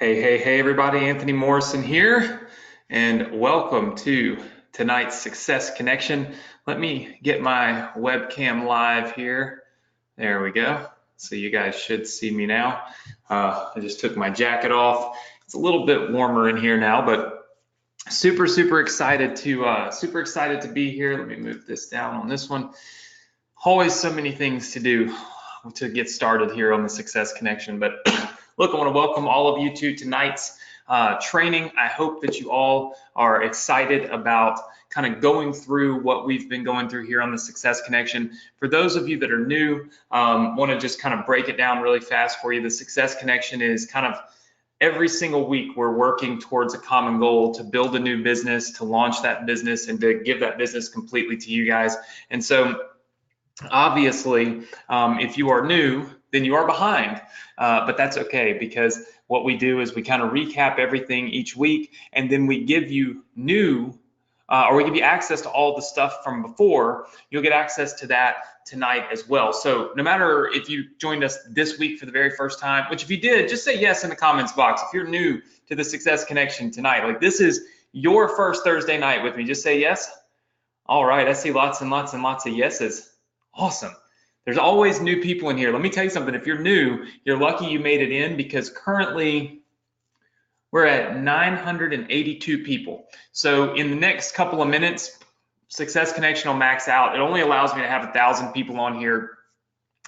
Hey, everybody, Anthony Morrison here, and welcome to tonight's Success Connection. Let me get my webcam live here. There we go. So you guys should see me now. I just took my jacket off. It's a little bit warmer in here now, but super excited to be here. Let me move this down on this one. Always so many things to do to get started here on the Success Connection, but look, I want to welcome all of you to tonight's training. I hope that you all are excited about kind of going through what we've been going through here on the Success Connection. For those of you that are new, want to just kind of break it down really fast for you. The Success Connection is kind of every single week we're working towards a common goal to build a new business, to launch that business, and to give that business completely to you guys. And so obviously, if you are new, then you are behind, but that's okay, because what we do is we kind of recap everything each week, and then we give you new, or we give you access to all the stuff from before. You'll get access to that tonight as well. So no matter if you joined us this week for the very first time, which if you did, just say yes in the comments box. If you're new to the Success Connection tonight, like this is your first Thursday night with me, just say yes. All right, I see lots and lots of yeses. Awesome. There's always new people in here. Let me tell you something. If you're new, you're lucky you made it in, because currently we're at 982 people. So in the next couple of minutes, Success Connection will max out. It only allows me to have 1,000 people on here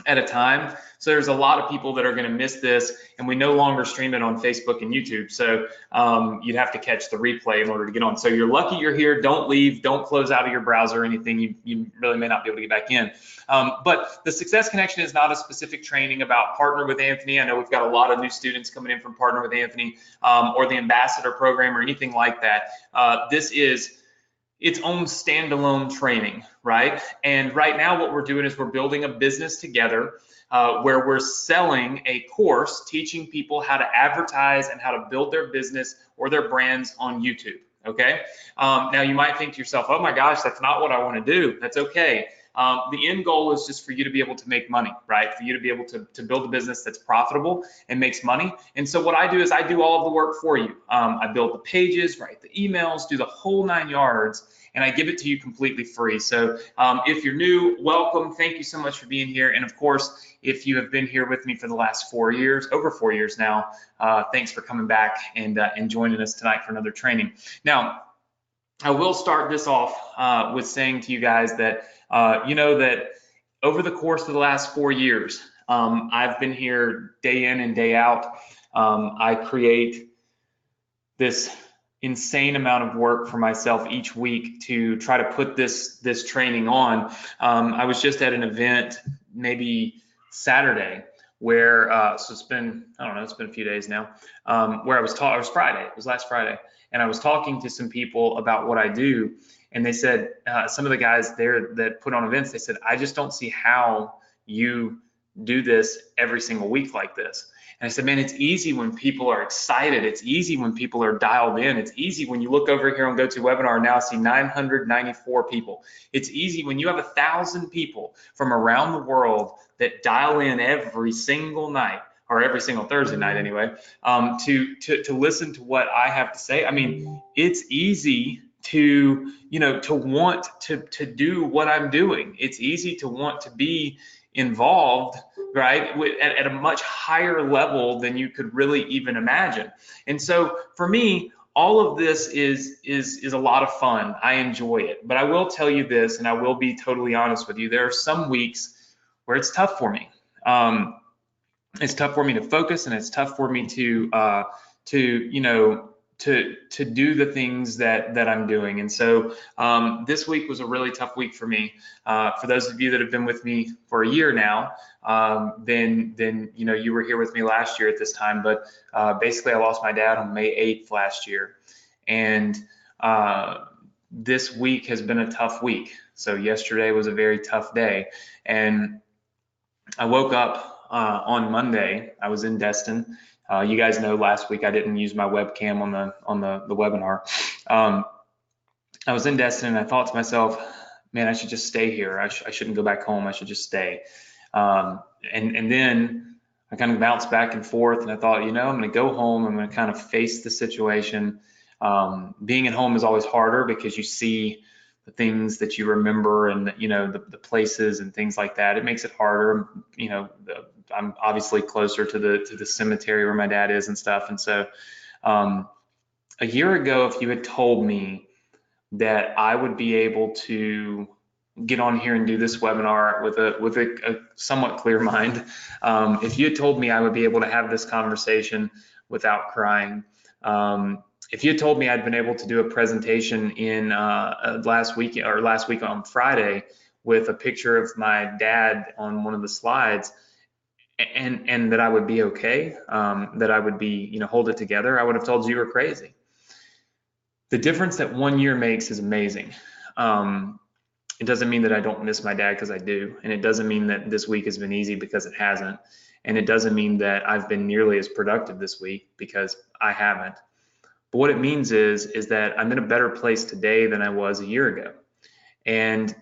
at a time. So there's a lot of people that are going to miss this, and we no longer stream it on Facebook and YouTube. So you'd have to catch the replay in order to get on. So you're lucky you're here. Don't leave. Don't close out of your browser or anything. You really may not be able to get back in. But the Success Connection is not a specific training about Partner with Anthony. I know we've got a lot of new students coming in from Partner with Anthony, or the Ambassador program, or anything like that. This is its own standalone training, right? And right now what we're doing is we're building a business together, where we're selling a course teaching people how to advertise and how to build their business or their brands on YouTube, okay? Now you might think to yourself, oh my gosh, that's not what I want to do. That's okay. The end goal is just for you to be able to make money, right? For you to be able to build a business that's profitable and makes money. And so what I do is I do all of the work for you. I build the pages, write the emails, do the whole 9 yards, and I give it to you completely free. So if you're new, welcome. Thank you so much for being here. And of course, if you have been here with me for the last 4 years, over 4 years now, thanks for coming back and joining us tonight for another training. Now, I will start this off with saying to you guys that you know that over the course of the last 4 years, I've been here day in and day out. I create this insane amount of work for myself each week to try to put this training on. I was just at an event maybe Saturday where so it's been, I don't know, it's been a few days now, where it was Friday, it was last Friday, and I was talking to some people about what I do, and they said, some of the guys there that put on events, they said, I just don't see how you do this every single week like this. And I said, man, it's easy when people are excited. It's easy when people are dialed in. It's easy when you look over here on GoToWebinar, now I see 994 people. It's easy when you have 1,000 people from around the world that dial in every single night, or every single Thursday night anyway, to listen to what I have to say. I mean, it's easy to, you know, to want to do what I'm doing. It's easy to want to be involved, right, at a much higher level than you could really even imagine. And so for me, all of this is a lot of fun. I enjoy it. But I will tell you this, and I will be totally honest with you, there are some weeks where it's tough for me. It's tough for me to focus, and it's tough for me to you know, to do the things that I'm doing. And so this week was a really tough week for me. For those of you that have been with me for a year now, then you know, you were here with me last year at this time. But basically, I lost my dad on May 8th last year, and this week has been a tough week. So yesterday was a very tough day, and I woke up on Monday. I was in Destin. You guys know last week I didn't use my webcam on the webinar. I was in Destin, and I thought to myself, man, I should just stay here. I shouldn't go back home. I should just stay. And then I kind of bounced back and forth, and I thought, I'm going to go home. I'm going to kind of face the situation. Being at home is always harder because you see the things that you remember, and the places and things like that. It makes it harder. I'm obviously closer to the cemetery where my dad is and stuff. And so a year ago, if you had told me that I would be able to get on here and do this webinar with a somewhat clear mind, if you had told me I would be able to have this conversation without crying, if you had told me I'd been able to do a presentation in last week on Friday with a picture of my dad on one of the slides, and that I would be okay, that I would be, hold it together, I would have told you were crazy. The difference that 1 year makes is amazing. It doesn't mean that I don't miss my dad, because I do. And it doesn't mean that this week has been easy, because it hasn't. And it doesn't mean that I've been nearly as productive this week, because I haven't. But what it means is that I'm in a better place today than I was a year ago. And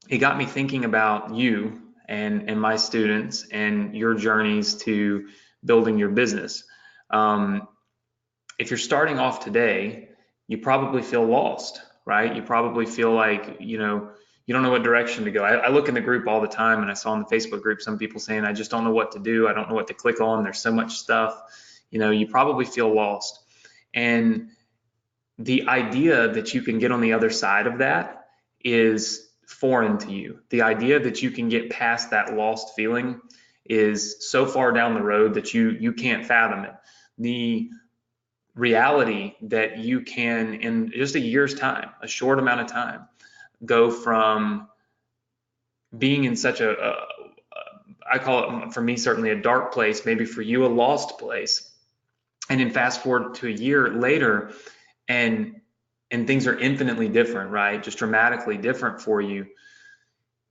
it got me thinking about you and my students and your journeys to building your business. If you're starting off today, you probably feel lost, right? You probably feel like, you don't know what direction to go. I look in the group all the time, and I saw in the Facebook group some people saying, I just don't know what to do. I don't know what to click on. There's so much stuff. You probably feel lost. And the idea that you can get on the other side of that is foreign to you. The idea that you can get past that lost feeling is so far down the road that you can't fathom it. The reality that you can, in just a year's time, a short amount of time, go from being in such I call it, for me, certainly a dark place, maybe for you, a lost place, and then fast forward to a year later, and things are infinitely different, right? Just dramatically different for you.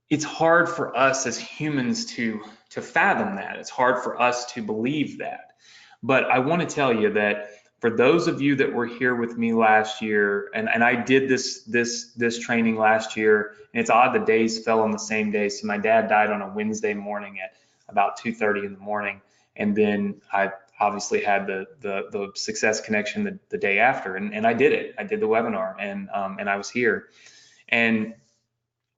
It's hard for us as humans to fathom that. It's hard for us to believe that. But I want to tell you that for those of you that were here with me last year, and I did this training last year, and it's odd the days fell on the same day. So my dad died on a Wednesday morning at about 2:30 in the morning, and then I obviously had the Success Connection the day after, and I did it. I did the webinar, and I was here. And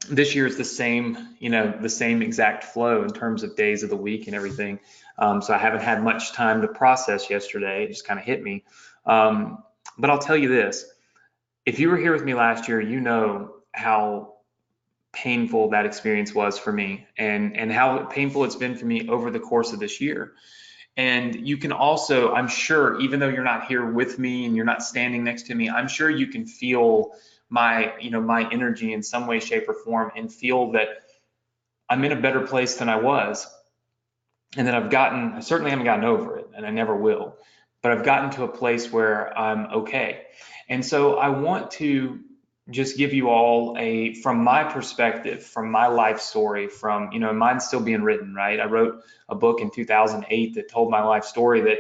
this year is the same, the same exact flow in terms of days of the week and everything. So I haven't had much time to process yesterday. It just kind of hit me. But I'll tell you this, if you were here with me last year, you know how painful that experience was for me, and how painful it's been for me over the course of this year. And you can also, I'm sure, even though you're not here with me and you're not standing next to me, I'm sure you can feel my energy in some way, shape, or form, and feel that I'm in a better place than I was, and that I certainly haven't gotten over it, and I never will, but I've gotten to a place where I'm okay. And so I want to just give you all from my perspective, from my life story, from, mine's still being written, right? I wrote a book in 2008 that told my life story that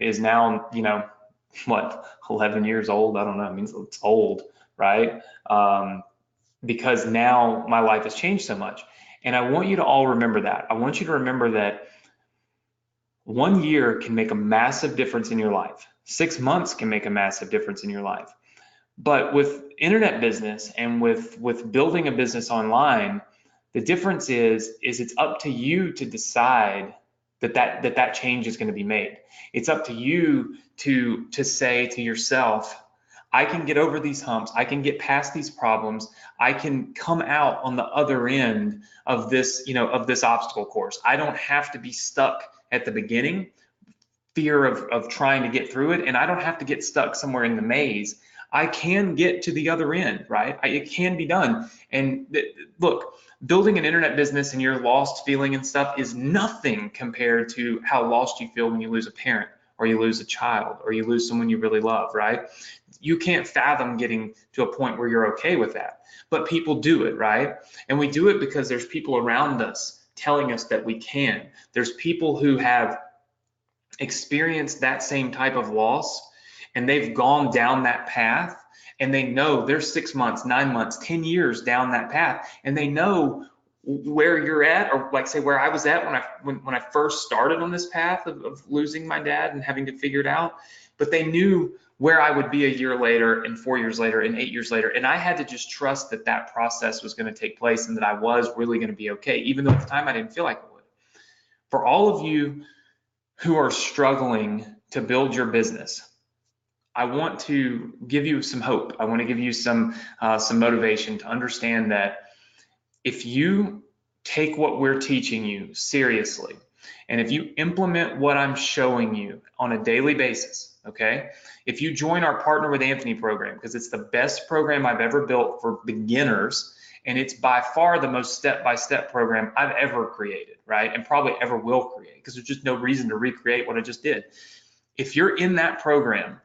is now, 11 years old. I don't know. It means it's old, right? Because now my life has changed so much. And I want you to all remember that. I want you to remember that 1 year can make a massive difference in your life. 6 months can make a massive difference in your life. But with internet business and with building a business online, the difference is it's up to you to decide that change is going to be made. It's up to you to say to yourself, I can get over these humps, I can get past these problems, I can come out on the other end of this, of this obstacle course. I don't have to be stuck at the beginning, fear of trying to get through it, and I don't have to get stuck somewhere in the maze. I can get to the other end, right? It can be done. And look, building an internet business and your lost feeling and stuff is nothing compared to how lost you feel when you lose a parent, or you lose a child, or you lose someone you really love, right? You can't fathom getting to a point where you're okay with that, but people do it, right? And we do it because there's people around us telling us that we can. There's people who have experienced that same type of loss, and they've gone down that path, and they know they're 6 months, 9 months, 10 years down that path, and they know where you're at, or like say where I was at when I first started on this path of losing my dad and having to figure it out, but they knew where I would be a year later and 4 years later and 8 years later. And I had to just trust that that process was going to take place and that I was really going to be okay, even though at the time I didn't feel like it would. For all of you who are struggling to build your business, I want to give you some hope. I want to give you some motivation to understand that if you take what we're teaching you seriously, and if you implement what I'm showing you on a daily basis, okay? If you join our Partner with Anthony program, because it's the best program I've ever built for beginners, and it's by far the most step-by-step program I've ever created, right? And probably ever will create, because there's just no reason to recreate what I just did. If you're in that program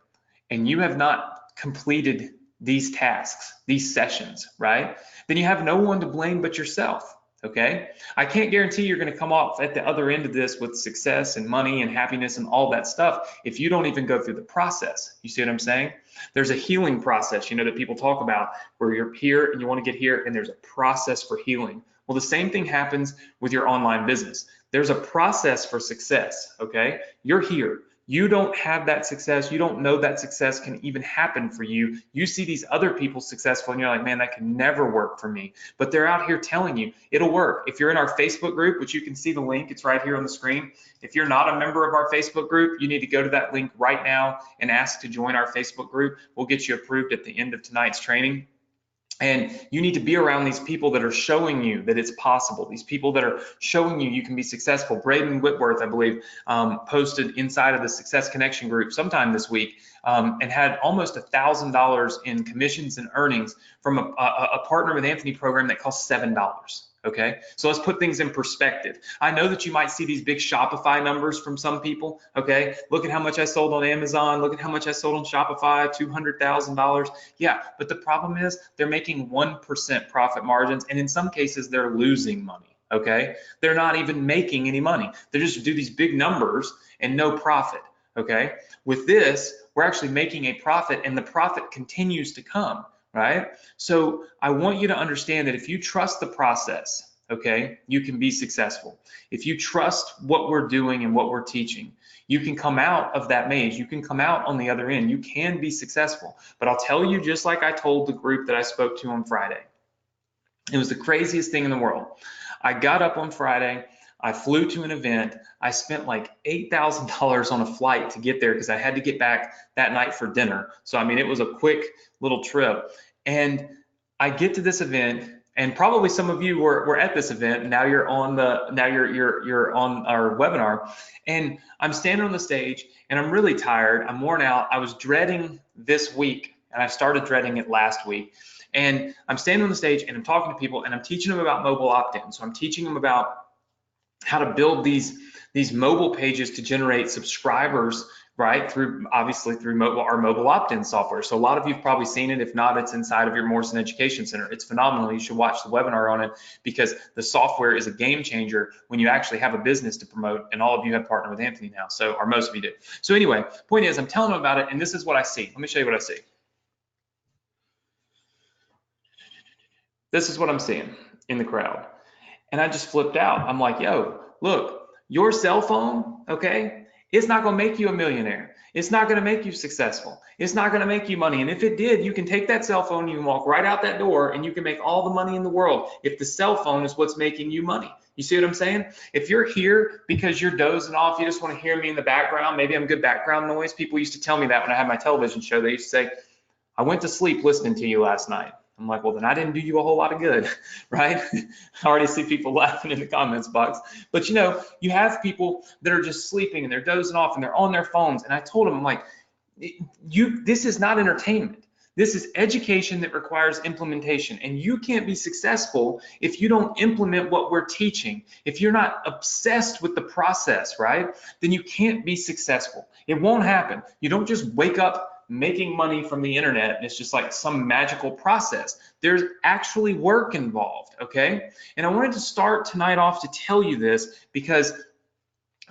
and you have not completed these tasks, these sessions, right? Then you have no one to blame but yourself, okay? I can't guarantee you're gonna come off at the other end of this with success and money and happiness and all that stuff if you don't even go through the process. You see what I'm saying? There's a healing process, you know, that people talk about where you're here and you wanna get here and there's a process for healing. Well, the same thing happens with your online business. There's a process for success, okay? You're here. You don't have that success. You don't know that success can even happen for you. You see these other people successful and you're like, man, that can never work for me. But they're out here telling you it'll work. If you're in our Facebook group, which you can see the link, it's right here on the screen. If you're not a member of our Facebook group, you need to go to that link right now and ask to join our Facebook group. We'll get you approved at the end of tonight's training. And you need to be around these people that are showing you that it's possible. These people that are showing you can be successful. Braden Whitworth, I believe, posted inside of the Success Connection group sometime this week and had almost $1,000 in commissions and earnings from a Partner with Anthony program that costs $7. Okay, so let's put things in perspective. I know that you might see these big Shopify numbers from some people. Okay, look at how much I sold on Amazon. Look at how much I sold on Shopify, $200,000. Yeah, but the problem is they're making 1% profit margins, and in some cases they're losing money. Okay, they're not even making any money. They just do these big numbers and no profit. Okay, with this, we're actually making a profit, and the profit continues to come. Right? So I want you to understand that if you trust the process, okay, you can be successful. If you trust what we're doing and what we're teaching, you can come out of that maze. You can come out on the other end. You can be successful. But I'll tell you, just like I told the group that I spoke to on Friday, it was the craziest thing in the world. I got up on Friday. I flew to an event. I spent like $8,000 on a flight to get there because I had to get back that night for dinner. So, I mean, it was a quick little trip. And I get to this event, and probably some of you were at this event. And now you're on you're on our webinar, and I'm standing on the stage, and I'm really tired. I'm worn out. I was dreading this week, and I started dreading it last week. And I'm standing on the stage, and I'm talking to people, and I'm teaching them about mobile opt-in. So I'm teaching them about how to build these mobile pages to generate subscribers, right? Obviously through our mobile opt-in software. So a lot of you've probably seen it. If not, it's inside of your Morrison Education Center. It's phenomenal. You should watch the webinar on it because the software is a game changer when you actually have a business to promote, and all of you have partnered with Anthony now, so, or most of you do. So anyway, point is, I'm telling them about it, and this is what I see. Let me show you what I see. This is what I'm seeing in the crowd. And I just flipped out. I'm like, yo, look, your cell phone, okay, it's not gonna make you a millionaire. It's not gonna make you successful. It's not gonna make you money. And if it did, you can take that cell phone, you can walk right out that door, and you can make all the money in the world if the cell phone is what's making you money. You see what I'm saying? If you're here because you're dozing off, you just wanna hear me in the background, maybe I'm good background noise. People used to tell me that when I had my television show. They used to say, I went to sleep listening to you last night. I'm like, well, then I didn't do you a whole lot of good, right? I already see people laughing in the comments box. But you know, you have people that are just sleeping and they're dozing off and they're on their phones. And I told them, I'm like, this is not entertainment. This is education that requires implementation. And you can't be successful if you don't implement what we're teaching. If you're not obsessed with the process, right? Then you can't be successful. It won't happen. You don't just wake up making money from the internet and it's just like some magical process. There's actually work involved, okay? And I wanted to start tonight off to tell you this because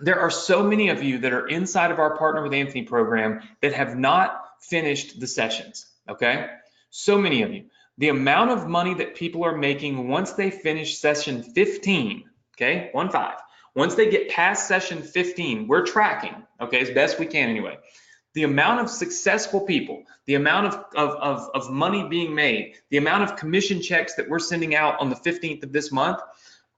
there are so many of you that are inside of our Partner with Anthony program that have not finished the sessions, okay? So many of you. the amount of money that people are making once they finish session 15, okay, 1-5, once they get past session 15, we're tracking, okay, as best we can anyway. The amount of successful people, the amount of money being made, the amount of commission checks that we're sending out on the 15th of this month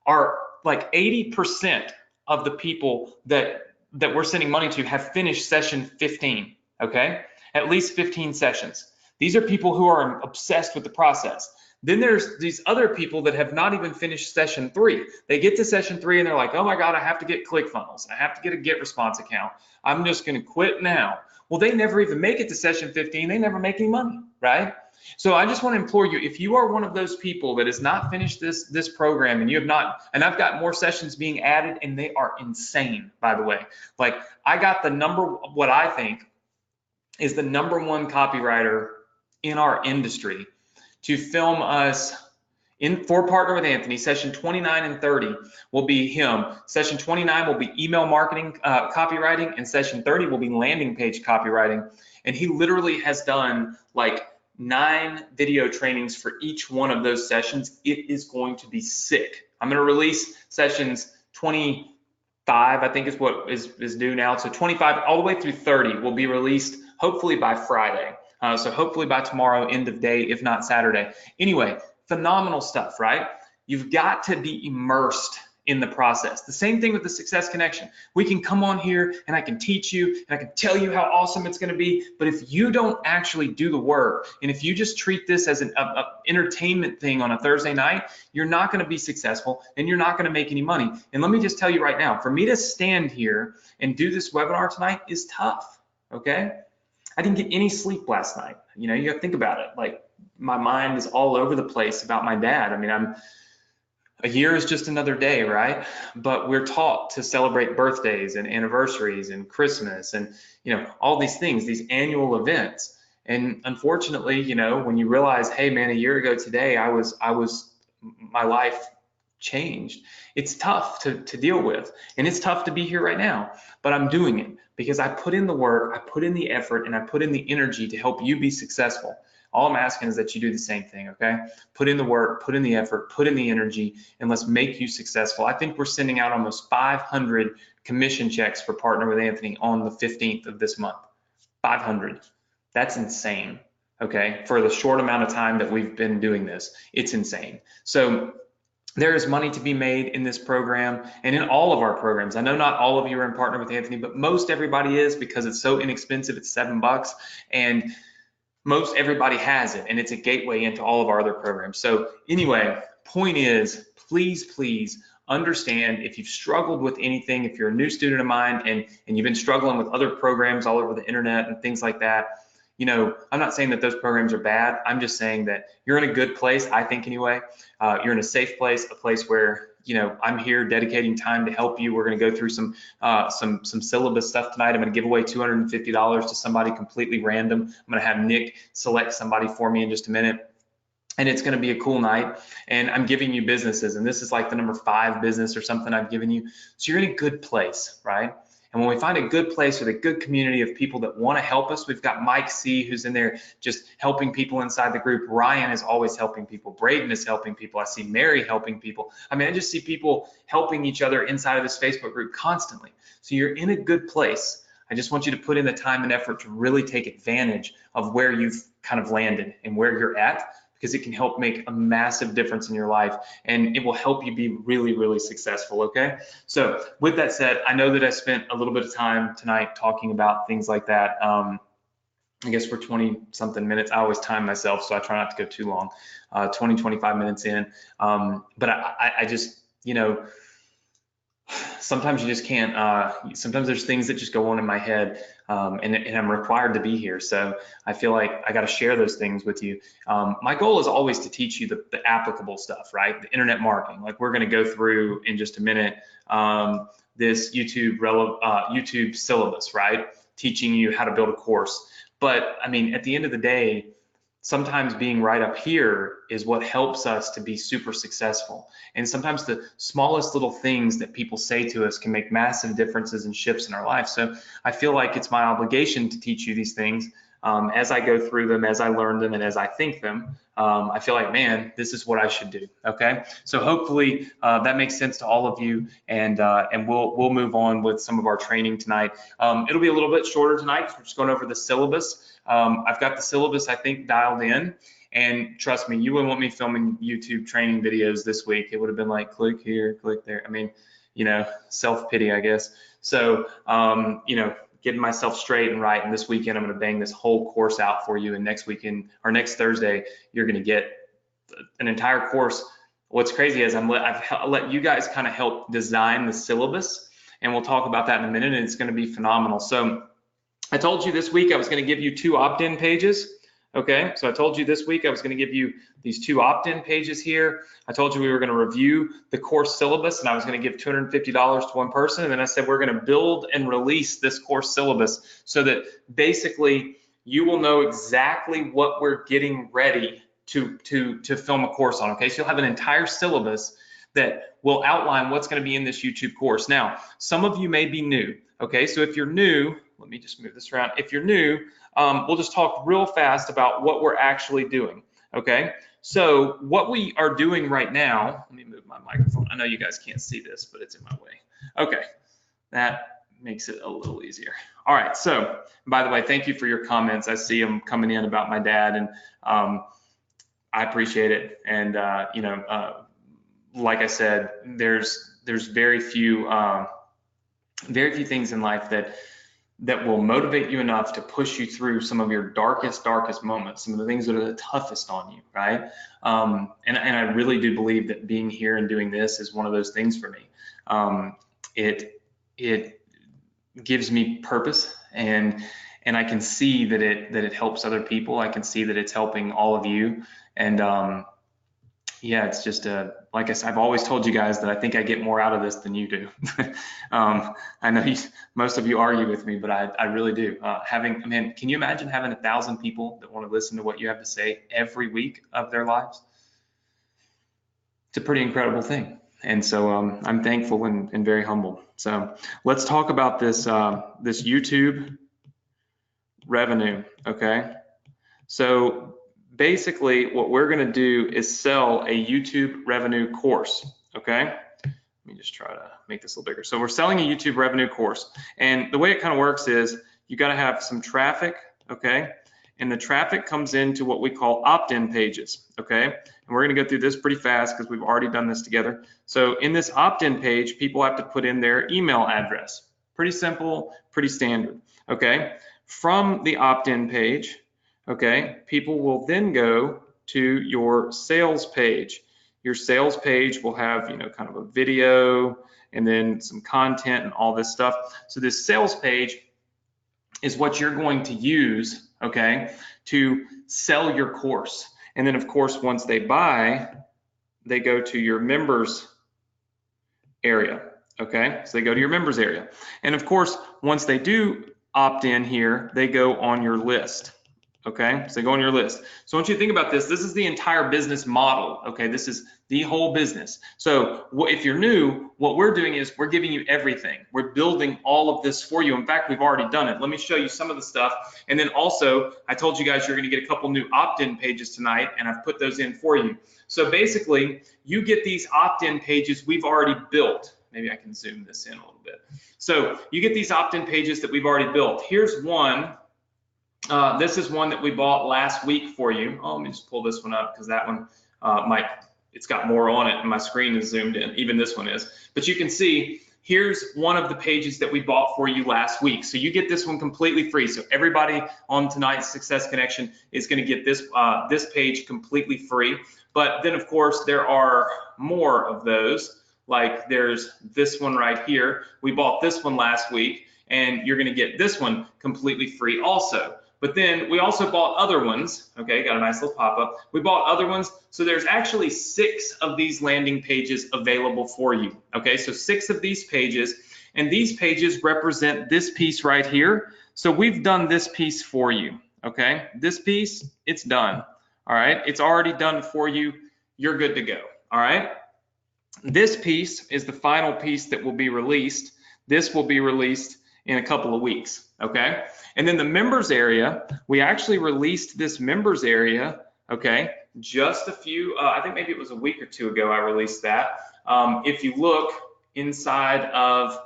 are like 80% of the people that we're sending money to have finished session 15, okay? At least 15 sessions. These are people who are obsessed with the process. Then there's these other people that have not even finished session 3. They get to session 3 and they're like, oh my God, I have to get ClickFunnels. I have to get a GetResponse account. I'm just gonna quit now. Well, they never even make it to session 15. They never make any money, right? So I just want to implore you, if you are one of those people that has not finished this program and you have not, and I've got more sessions being added and they are insane, by the way. Like I got what I think is the #1 copywriter in our industry to film us for Partner with Anthony. Session 29 and 30 will be him. Session 29 will be email marketing copywriting, and session 30 will be landing page copywriting. And he literally has done like 9 video trainings for each one of those sessions. It is going to be sick. I'm going to release sessions 25, I think is what is due now. So 25 all the way through 30 will be released hopefully by Friday. So hopefully by tomorrow, end of day, if not Saturday. Anyway, phenomenal stuff, right? You've got to be immersed in the process. The same thing with the Success Connection. We can come on here and I can teach you and I can tell you how awesome it's going to be, but if you don't actually do the work and if you just treat this as an entertainment thing on a Thursday night, you're not going to be successful and you're not going to make any money. And let me just tell you right now, for me to stand here and do this webinar tonight is tough, okay? I didn't get any sleep last night. You know, you got to think about it. Like my mind is all over the place about my dad. I mean, a year is just another day, right? But we're taught to celebrate birthdays and anniversaries and Christmas and, you know, all these things, these annual events. And unfortunately, you know, when you realize, hey man, a year ago today, my life changed. It's tough to deal with, and it's tough to be here right now, but I'm doing it because I put in the work, I put in the effort, and I put in the energy to help you be successful. All I'm asking is that you do the same thing, okay? Put in the work, put in the effort, put in the energy, and let's make you successful. I think we're sending out almost 500 commission checks for Partner with Anthony on the 15th of this month. 500. That's insane, okay? For the short amount of time that we've been doing this, it's insane. So there is money to be made in this program and in all of our programs. I know not all of you are in Partner with Anthony, but most everybody is because it's so inexpensive. It's $7, and most everybody has it, and it's a gateway into all of our other programs. So anyway, point is, please understand if you've struggled with anything, if you're a new student of mine and you've been struggling with other programs all over the internet and things like that, you know, I'm not saying that those programs are bad. I'm just saying that you're in a good place, I think anyway. You're in a safe place, a place where, you know, I'm here dedicating time to help you. We're going to go through some syllabus stuff tonight. I'm going to give away $250 to somebody completely random. I'm going to have Nick select somebody for me in just a minute. And it's going to be a cool night. And I'm giving you businesses. And this is like the number 5 business or something I've given you. So you're in a good place, right? And when we find a good place with a good community of people that want to help us, we've got Mike C, who's in there just helping people inside the group. Ryan is always helping people. Braden is helping people. I see Mary helping people. I mean, I just see people helping each other inside of this Facebook group constantly. So you're in a good place. I just want you to put in the time and effort to really take advantage of where you've kind of landed and where you're at, because it can help make a massive difference in your life and it will help you be really successful, okay? So with that said, I know that I spent a little bit of time tonight talking about things like that. I guess we're 20 something minutes. I always time myself, so I try not to go too long, 25 minutes in. But I just, you know, sometimes you just can't, sometimes there's things that just go on in my head, and I'm required to be here. So I feel like I got to share those things with you. My goal is always to teach you the applicable stuff, right? The internet marketing, like we're going to go through in just a minute, this YouTube syllabus, right? Teaching you how to build a course. But I mean, at the end of the day, sometimes being right up here is what helps us to be super successful. And sometimes the smallest little things that people say to us can make massive differences and shifts in our life. So I feel like it's my obligation to teach you these things as I go through them, as I learn them, and as I think them. I feel like, man, this is what I should do. Okay, so hopefully that makes sense to all of you, and we'll move on with some of our training tonight. It'll be a little bit shorter tonight because we're just going over the syllabus. I've got the syllabus, I think, dialed in. And trust me, you wouldn't want me filming YouTube training videos this week. It would have been like, click here, click there. I mean, you know, self-pity, I guess. So, you know, getting myself straight and right. And this weekend, I'm going to bang this whole course out for you. And next weekend or next Thursday, you're going to get an entire course. What's crazy is I've let you guys kind of help design the syllabus, and we'll talk about that in a minute. And it's going to be phenomenal. So I told you this week I was going to give you 2 opt-in pages. Okay, so I told you this week I was going to give you these 2 opt-in pages here. I told you we were going to review the course syllabus, and I was going to give $250 to one person. And then I said we're going to build and release this course syllabus so that basically you will know exactly what we're getting ready to film a course on. Okay, so you'll have an entire syllabus that will outline what's going to be in this YouTube course. Now, some of you may be new. Okay, so if you're new, let me just move this around. If you're new, we'll just talk real fast about what we're actually doing, okay? So what we are doing right now, let me move my microphone. I know you guys can't see this, but it's in my way. Okay, that makes it a little easier. All right, so by the way, thank you for your comments. I see them coming in about my dad, and I appreciate it. And you know, like I said, there's very few things in life that will motivate you enough to push you through some of your darkest moments, some of the things that are the toughest on you, right? And I really do believe that being here and doing this is one of those things for me. It gives me purpose, and I can see that it helps other people. I can see that it's helping all of you, and yeah, it's just like I said, I've always told you guys that I think I get more out of this than you do. I know most of you argue with me, but I really do. I mean, can you imagine having 1,000 people that want to listen to what you have to say every week of their lives? It's a pretty incredible thing. And so I'm thankful and very humble. So let's talk about this, this YouTube revenue, okay? So basically what we're going to do is sell a YouTube revenue course, okay? Let me just try to make this a little bigger. So we're selling a YouTube revenue course, and the way it kind of works is you got to have some traffic, okay? And the traffic comes into what we call opt-in pages, okay? And we're going to go through this pretty fast because we've already done this together. So in this opt-in page, people have to put in their email address. Pretty simple, pretty standard, okay? From the opt-in page, okay, people will then go to your sales page. Your sales page will have, you know, kind of a video and then some content and all this stuff. So this sales page is what you're going to use, okay, to sell your course. And then of course, once they buy, they go to your members area, okay? So they go to your members area. And of course, once they do opt in here, they go on your list. Okay, so go on your list. So I want you to think about this. This is the entire business model. Okay, this is the whole business. So if you're new, what we're doing is we're giving you everything. We're building all of this for you. In fact, we've already done it. Let me show you some of the stuff. And then also, I told you guys you're going to get a couple new opt-in pages tonight, and I've put those in for you. So basically, you get these opt-in pages we've already built. Maybe I can zoom this in a little bit. So you get these opt-in pages that we've already built. Here's one. This is one that we bought last week for you. Oh, let me just pull this one up because that one it's got more on it and my screen is zoomed in. Even this one is. But you can see here's one of the pages that we bought for you last week. So you get this one completely free. So everybody on tonight's Success Connection is going to get this this page completely free. But then of course there are more of those. Like there's this one right here. We bought this one last week, and you're going to get this one completely free also. But then we also bought other ones, okay, got a nice little pop-up. We bought other ones, so there's actually 6 of these landing pages available for you, okay? So 6 of these pages, and these pages represent this piece right here. So we've done this piece for you, okay? This piece, it's done, all right? It's already done for you. You're good to go, all right? This piece is the final piece that will be released. This will be released in a couple of weeks, okay? And then the members area, we actually released this members area, okay, just a few, I think maybe it was a week or two ago I released that. If you look inside of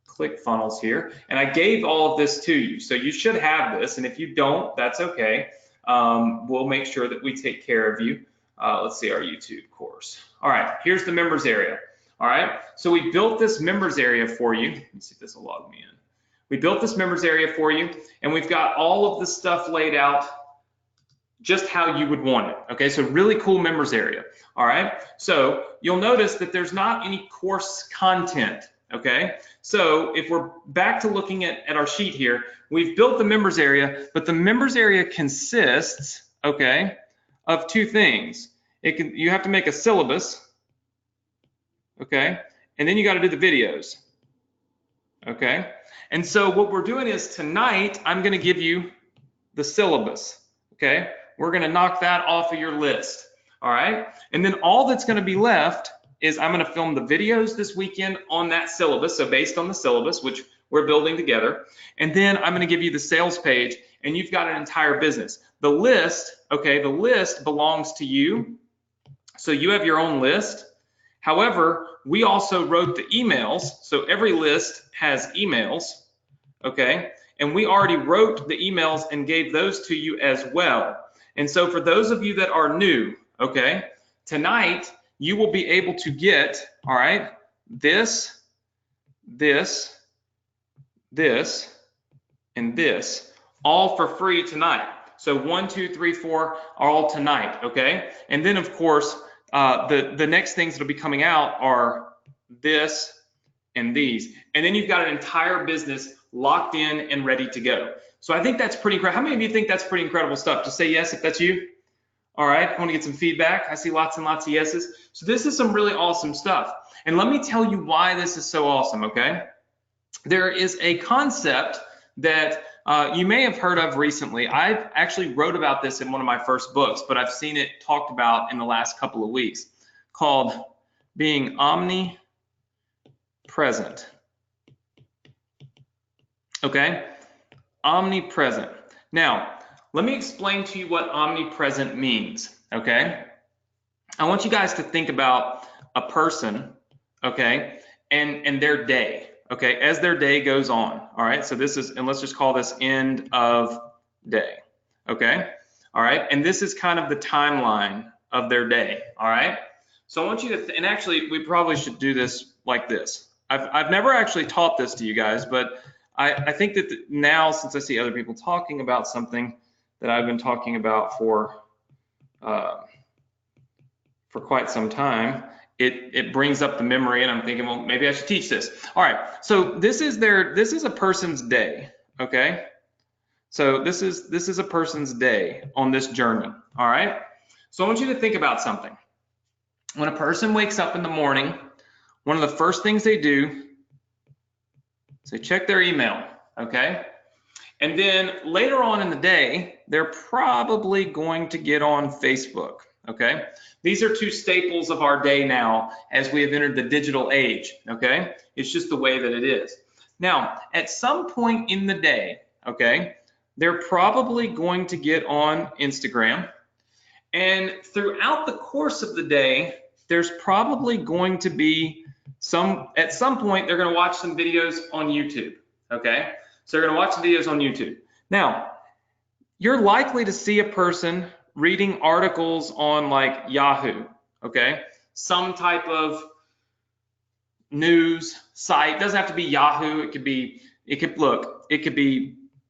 ClickFunnels here, and I gave all of this to you, so you should have this, and if you don't, that's okay. We'll make sure that we take care of you. Let's see our YouTube course. All right, here's the members area. All right, so we built this members area for you. Let me see if this will log me in. We built this members area for you, and we've got all of the stuff laid out just how you would want it. Okay, so really cool members area. All right, so you'll notice that there's not any course content. Okay, so if we're back to looking at our sheet here, we've built the members area, but the members area consists, okay, of two things. You have to make a syllabus, okay, and then you got to do the videos, okay. And so what we're doing is tonight I'm going to give you the syllabus, okay. We're going to knock that off of your list, all right. And then all that's going to be left is I'm going to film the videos this weekend on that syllabus, so based on the syllabus, which we're building together. And then I'm going to give you the sales page, and you've got an entire business. The list, okay, the list belongs to you, so you have your own list. However, we also wrote the emails, so every list has emails, okay, and we already wrote the emails and gave those to you as well. And so for those of you that are new, okay, tonight you will be able to get, all right, this, and this, all for free tonight. So 1, 2, 3, 4 are all tonight, okay? And then of course, the next things that'll be coming out are this and these. And then you've got an entire business locked in and ready to go. So I think that's pretty incredible. How many of you think that's pretty incredible stuff? Just say yes if that's you. All right, I want to get some feedback. I see lots and lots of yeses. So this is some really awesome stuff. And let me tell you why this is so awesome, okay? There is a concept that you may have heard of recently. I actually wrote about this in one of my first books, but I've seen it talked about in the last couple of weeks, called being omnipresent. Okay, omnipresent. Now, let me explain to you what omnipresent means, okay? I want you guys to think about a person, okay, and their day, okay, as their day goes on, all right? So this is, and let's just call this end of day, okay? All right, and this is kind of the timeline of their day, all right? So I want you to, and actually, we probably should do this like this. I've never actually taught this to you guys, but I think that now, since I see other people talking about something that I've been talking about for quite some time, it brings up the memory, and I'm thinking, well, maybe I should teach this. All right, so this is a person's day, okay? So this is a person's day on this journey, all right? So I want you to think about something. When a person wakes up in the morning, one of the first things they do is they check their email, okay? And then later on in the day, they're probably going to get on Facebook, okay? These are two staples of our day now as we have entered the digital age, okay? It's just the way that it is. Now, at some point in the day, okay, they're probably going to get on Instagram. And throughout the course of the day, there's probably going to be at some point, they're going to watch some videos on YouTube, okay? So they're going to watch the videos on YouTube. Now, you're likely to see a person reading articles on like Yahoo, okay? Some type of news site. It doesn't have to be Yahoo. It could be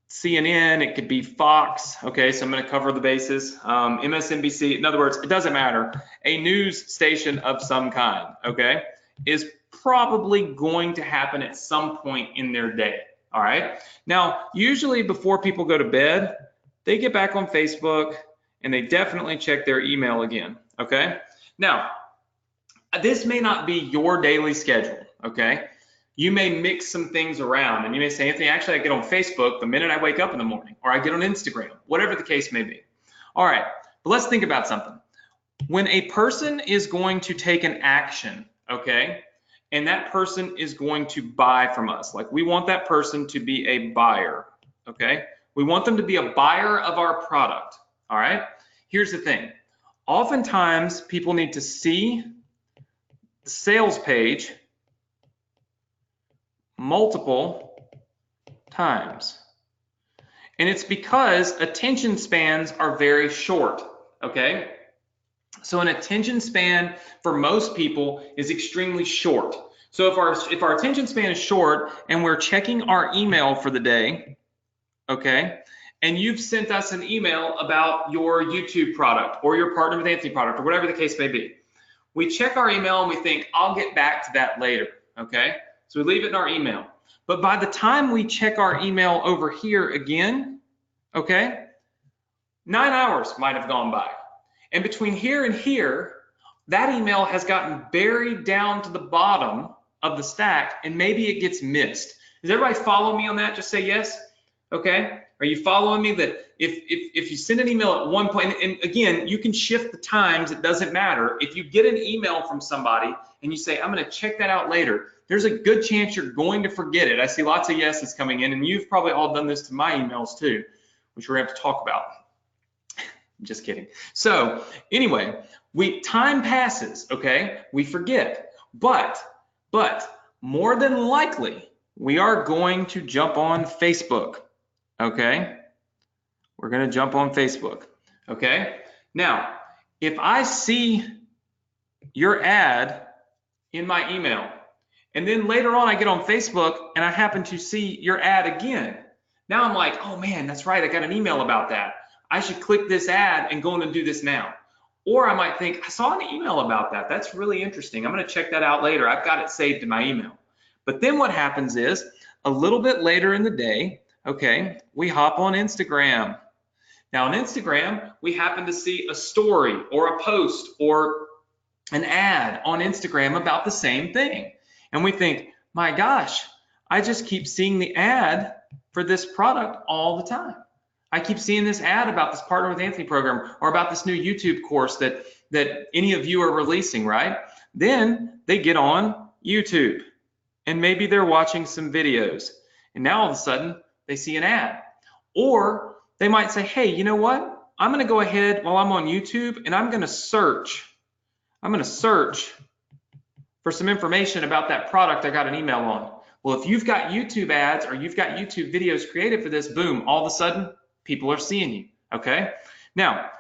CNN, it could be Fox, okay? So I'm going to cover the bases. MSNBC, in other words, it doesn't matter. A news station of some kind, okay, is probably going to happen at some point in their day. All right. Now, usually before people go to bed, they get back on Facebook and they definitely check their email again. Okay. Now, this may not be your daily schedule. Okay. You may mix some things around and you may say, Anthony, actually, I get on Facebook the minute I wake up in the morning, or I get on Instagram, whatever the case may be. All right. But let's think about something. When a person is going to take an action, okay, and that person is going to buy from us. Like, we want that person to be a buyer, okay? We want them to be a buyer of our product, all right? Here's the thing. Oftentimes, people need to see the sales page multiple times. And it's because attention spans are very short, okay? So an attention span for most people is extremely short. So if our attention span is short and we're checking our email for the day, okay, and you've sent us an email about your YouTube product or your Partner with Anthony product or whatever the case may be, we check our email and we think, I'll get back to that later, okay? So we leave it in our email. But by the time we check our email over here again, okay, 9 hours might have gone by. And between here and here, that email has gotten buried down to the bottom of the stack, and maybe it gets missed. Does everybody follow me on that? Just say yes. Okay. Are you following me that if you send an email at one point, and again, you can shift the times, it doesn't matter. If you get an email from somebody and you say, I'm going to check that out later, there's a good chance you're going to forget it. I see lots of yeses coming in, and you've probably all done this to my emails too, which we're going to have to talk about. Just kidding. So anyway, time passes, okay? We forget, but more than likely, we are going to jump on Facebook, okay? We're going to jump on Facebook, okay? Now, if I see your ad in my email, and then later on I get on Facebook and I happen to see your ad again, now I'm like, oh man, that's right, I got an email about that. I should click this ad and go in and do this now. Or I might think, I saw an email about that. That's really interesting. I'm going to check that out later. I've got it saved in my email. But then what happens is a little bit later in the day, okay, we hop on Instagram. Now on Instagram, we happen to see a story or a post or an ad on Instagram about the same thing. And we think, my gosh, I just keep seeing the ad for this product all the time. I keep seeing this ad about this Partner with Anthony program or about this new YouTube course that any of you are releasing, right? Then they get on YouTube and maybe they're watching some videos and now all of a sudden they see an ad. Or they might say, hey, you know what? I'm going to go ahead while I'm on YouTube and I'm going to search for some information about that product I got an email on. Well, if you've got YouTube ads or you've got YouTube videos created for this, boom, all of a sudden, people are seeing you, okay? Now,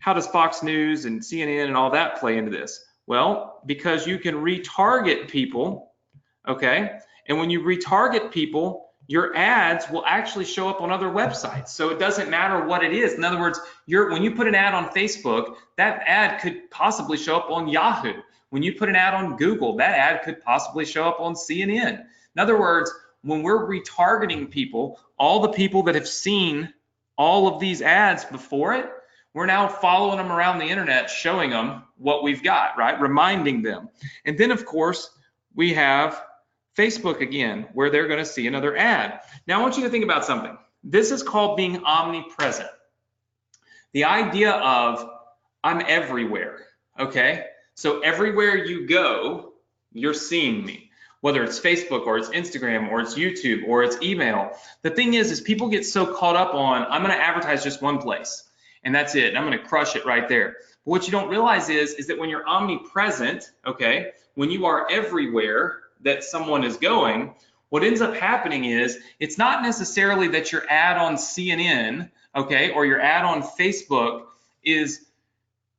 how does Fox News and CNN and all that play into this? Well, because you can retarget people, okay? And when you retarget people, your ads will actually show up on other websites. So it doesn't matter what it is. In other words, when you put an ad on Facebook, that ad could possibly show up on Yahoo. When you put an ad on Google, that ad could possibly show up on CNN. In other words, when we're retargeting people, all the people that have seen all of these ads before it, we're now following them around the internet, showing them what we've got, right? Reminding them. And then of course, we have Facebook again, where they're going to see another ad. Now I want you to think about something. This is called being omnipresent. The idea of I'm everywhere, okay? So everywhere you go, you're seeing me. Whether it's Facebook or it's Instagram or it's YouTube or it's email. The thing is people get so caught up on, I'm going to advertise just one place and that's it. And I'm going to crush it right there. But what you don't realize is that when you're omnipresent, okay, when you are everywhere that someone is going, what ends up happening is it's not necessarily that your ad on CNN, okay, or your ad on Facebook is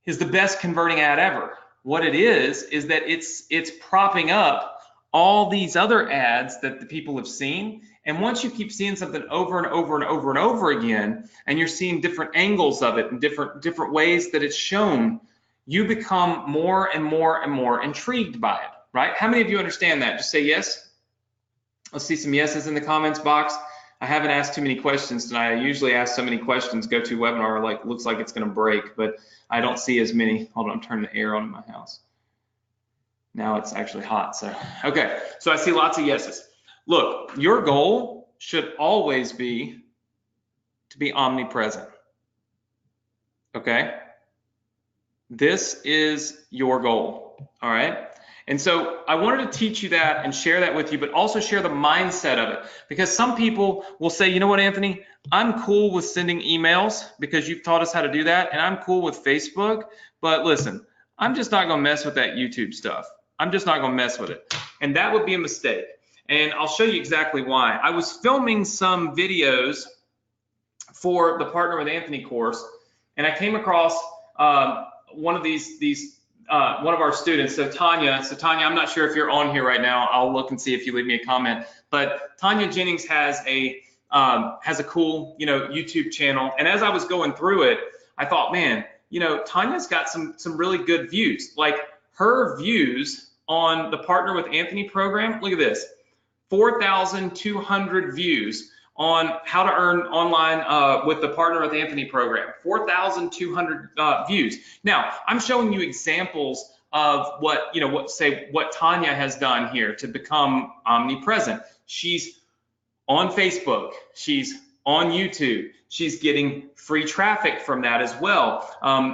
the best converting ad ever. What it is that it's propping up all these other ads that the people have seen. And once you keep seeing something over and over and over and over again, and you're seeing different angles of it and different ways that it's shown, you become more and more and more intrigued by it, right? How many of you understand that? Just say yes. Let's see some yeses in the comments box. I haven't asked too many questions tonight. I usually ask so many questions, GoToWebinar like looks like it's going to break, but I don't see as many. Hold on, I'm turning the air on in my house. Now it's actually hot, so okay. So I see lots of yeses. Look, your goal should always be to be omnipresent, okay? This is your goal, all right? And so I wanted to teach you that and share that with you, but also share the mindset of it. Because some people will say, you know what, Anthony, I'm cool with sending emails because you've taught us how to do that, and I'm cool with Facebook, but listen, I'm just not going to mess with that YouTube stuff. I'm just not going to mess with it. And that would be a mistake. And I'll show you exactly why. I was filming some videos for the Partner with Anthony course, and I came across one of one of our students. So Tanya, I'm not sure if you're on here right now. I'll look and see if you leave me a comment. But Tanya Jennings has a cool, YouTube channel. And as I was going through it, I thought, man, Tanya's got some really good views. Like her views on the Partner with Anthony program. Look at this, 4,200 views on how to earn online with the Partner with Anthony program, 4,200 views. Now, I'm showing you examples of what Tanya has done here to become omnipresent. She's on Facebook, she's on YouTube, she's getting free traffic from that as well,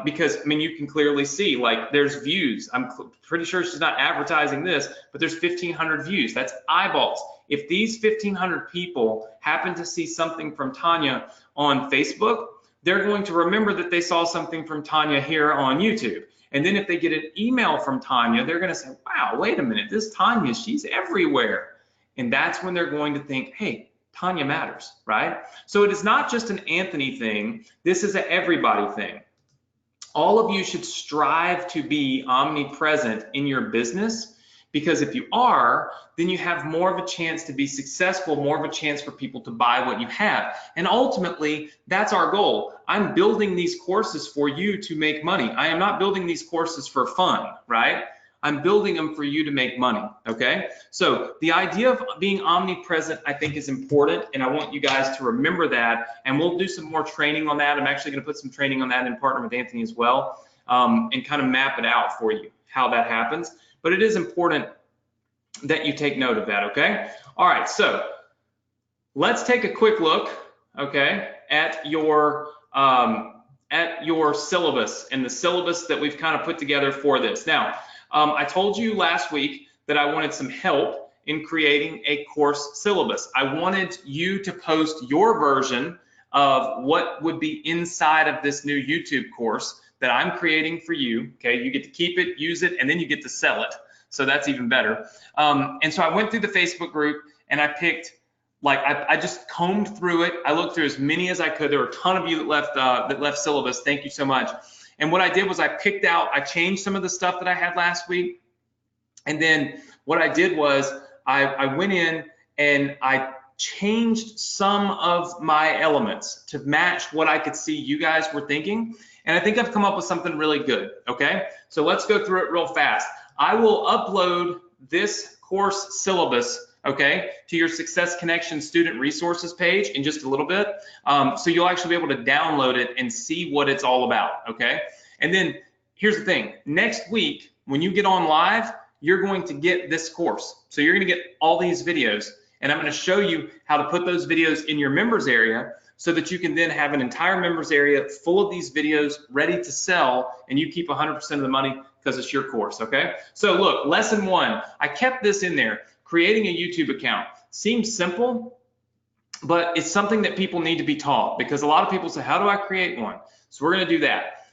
because you can clearly see, like, there's views. I'm pretty sure she's not advertising this, but there's 1,500 views. That's eyeballs. If these 1,500 people happen to see something from Tanya on Facebook, they're going to remember that they saw something from Tanya here on YouTube. And then if they get an email from Tanya, they're going to say, wow, wait a minute, this Tanya, she's everywhere. And that's when they're going to think, hey, Tanya matters, right? So it is not just an Anthony thing. This is an everybody thing. All of you should strive to be omnipresent in your business, because if you are, then you have more of a chance to be successful, more of a chance for people to buy what you have. And ultimately, that's our goal. I'm building these courses for you to make money. I am not building these courses for fun, right? I'm building them for you to make money, okay? So the idea of being omnipresent, I think, is important, and I want you guys to remember that, and we'll do some more training on that. I'm actually gonna put some training on that in Partner with Anthony as well, and kind of map it out for you, how that happens. But it is important that you take note of that, okay? All right, so let's take a quick look, okay, at your syllabus and the syllabus that we've kind of put together for this. Now, I told you last week that I wanted some help in creating a course syllabus. I wanted you to post your version of what would be inside of this new YouTube course that I'm creating for you, okay? You get to keep it, use it, and then you get to sell it. So that's even better. And so I went through the Facebook group and I picked, like, I just combed through it. I looked through as many as I could. There were a ton of you that left syllabus. Thank you so much. And what I did was I changed some of the stuff that I had last week. And then what I did was I went in and I changed some of my elements to match what I could see you guys were thinking. And I think I've come up with something really good, okay? So let's go through it real fast. I will upload this course syllabus, okay, to your Success Connection student resources page in just a little bit. So you'll actually be able to download it and see what it's all about, okay? And then here's the thing. Next week, when you get on live, you're going to get this course. So you're going to get all these videos, and I'm going to show you how to put those videos in your members area so that you can then have an entire members area full of these videos ready to sell, and you keep 100% of the money because it's your course, okay? So look, lesson 1, I kept this in there. Creating a YouTube account seems simple, but it's something that people need to be taught, because a lot of people say, how do I create one? So we're going to do that.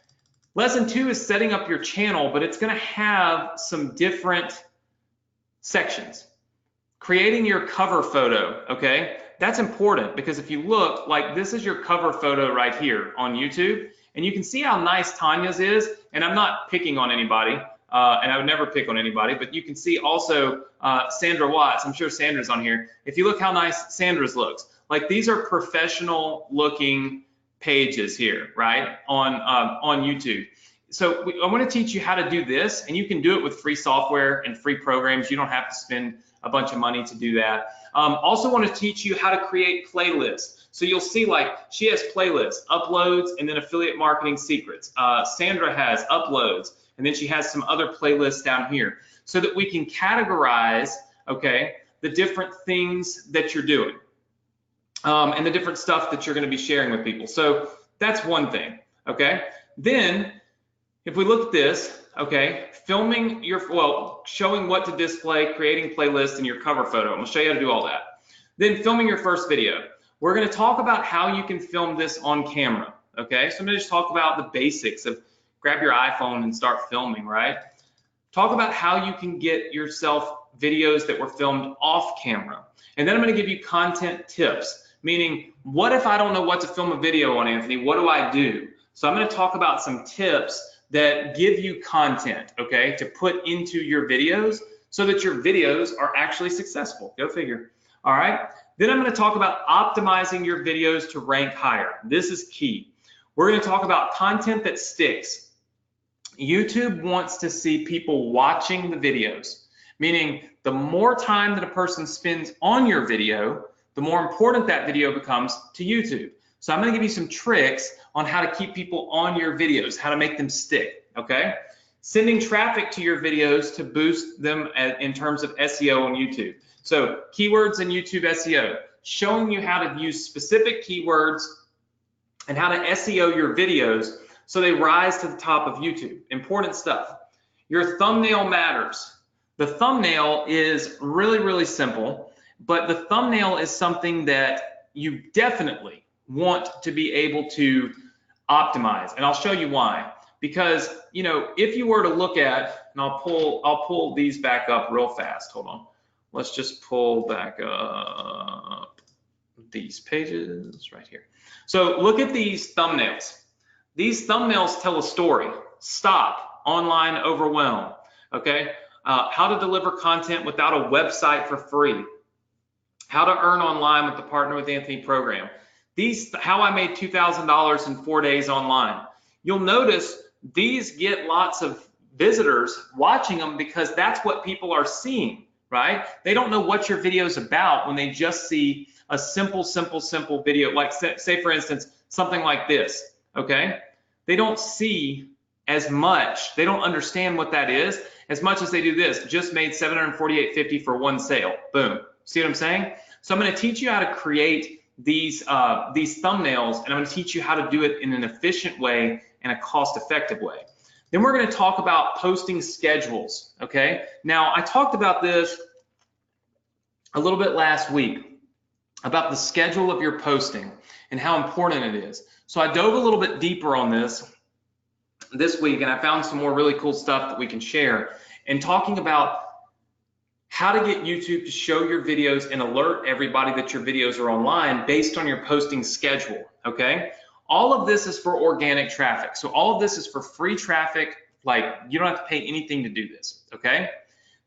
Lesson 2 is setting up your channel, but it's going to have some different sections. Creating your cover photo, okay? That's important, because if you look, like, this is your cover photo right here on YouTube, and you can see how nice Tanya's is, and I'm not picking on anybody, and I would never pick on anybody, but you can see also Sandra Watts. I'm sure Sandra's on here. If you look how nice Sandra's looks, like, these are professional looking pages here, right, on YouTube. So I want to teach you how to do this, and you can do it with free software and free programs. You don't have to spend a bunch of money to do that. Also want to teach you how to create playlists. So you'll see, like, she has playlists, uploads, and then affiliate marketing secrets. Sandra has uploads, and then she has some other playlists down here, so that we can categorize, okay, the different things that you're doing, and the different stuff that you're going to be sharing with people. So that's one thing, okay? Then If we look at this, okay, filming showing what to display, creating playlists, and your cover photo. I'm gonna show you how to do all that. Then filming your first video. We're gonna talk about how you can film this on camera, okay? So I'm gonna just talk about the basics of grab your iPhone and start filming, right? Talk about how you can get yourself videos that were filmed off camera. And then I'm gonna give you content tips, meaning what if I don't know what to film a video on, Anthony? What do I do? So I'm gonna talk about some tips that give you content, okay, to put into your videos so that your videos are actually successful. Go figure. All right. Then I'm going to talk about optimizing your videos to rank higher. This is key. We're going to talk about content that sticks. YouTube wants to see people watching the videos, meaning the more time that a person spends on your video, the more important that video becomes to YouTube. So I'm going to give you some tricks on how to keep people on your videos, how to make them stick, okay? Sending traffic to your videos to boost them in terms of SEO on YouTube. So keywords in YouTube SEO, showing you how to use specific keywords and how to SEO your videos so they rise to the top of YouTube. Important stuff. Your thumbnail matters. The thumbnail is really, really simple, but the thumbnail is something that you definitely want to be able to optimize, and I'll show you why. Because, you know, if you were to look at, and I'll pull these back up real fast. Hold on. Let's just pull back up these pages right here. So look at these thumbnails. These thumbnails tell a story. Stop, online overwhelm. Okay, how to deliver content without a website for free. How to earn online with the Partner with Anthony program. These, how I made $2,000 in 4 days online. You'll notice these get lots of visitors watching them because that's what people are seeing, right? They don't know what your video is about when they just see a simple video, like say for instance, something like this, okay? They don't see as much, they don't understand what that is as much as they do this. Just made $748.50 for one sale, boom. See what I'm saying? So I'm gonna teach you how to create these thumbnails, and I'm going to teach you how to do it in an efficient way and a cost-effective way. Then we're going to talk about posting schedules, okay? Now, I talked about this a little bit last week, about the schedule of your posting and how important it is. So I dove a little bit deeper on this week, and I found some more really cool stuff that we can share, and talking about how to get YouTube to show your videos and alert everybody that your videos are online based on your posting schedule, okay? All of this is for organic traffic. So all of this is for free traffic, like you don't have to pay anything to do this, okay?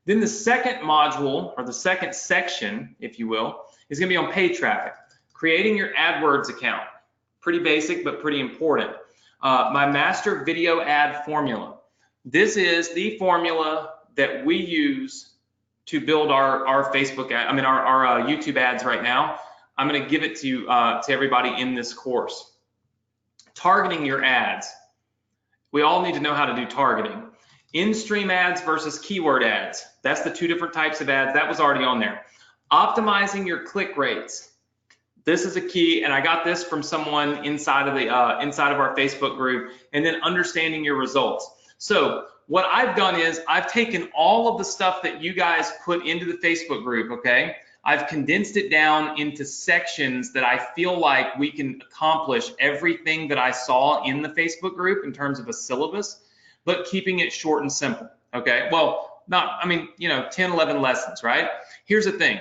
Then the second module, or the second section, if you will, is gonna be on paid traffic. Creating your AdWords account. Pretty basic, but pretty important. My master video ad formula. This is the formula that we use to build our Facebook ad, our YouTube ads right now. I'm going to give it to everybody in this course. Targeting your ads. We all need to know how to do targeting. In-stream ads versus keyword ads. That's the two different types of ads. That was already on there. Optimizing your click rates. This is a key, and I got this from someone inside of our Facebook group. And then understanding your results. So what I've done is I've taken all of the stuff that you guys put into the Facebook group, okay? I've condensed it down into sections that I feel like we can accomplish everything that I saw in the Facebook group in terms of a syllabus, but keeping it short and simple, okay? Well, 10, 11 lessons, right? Here's the thing.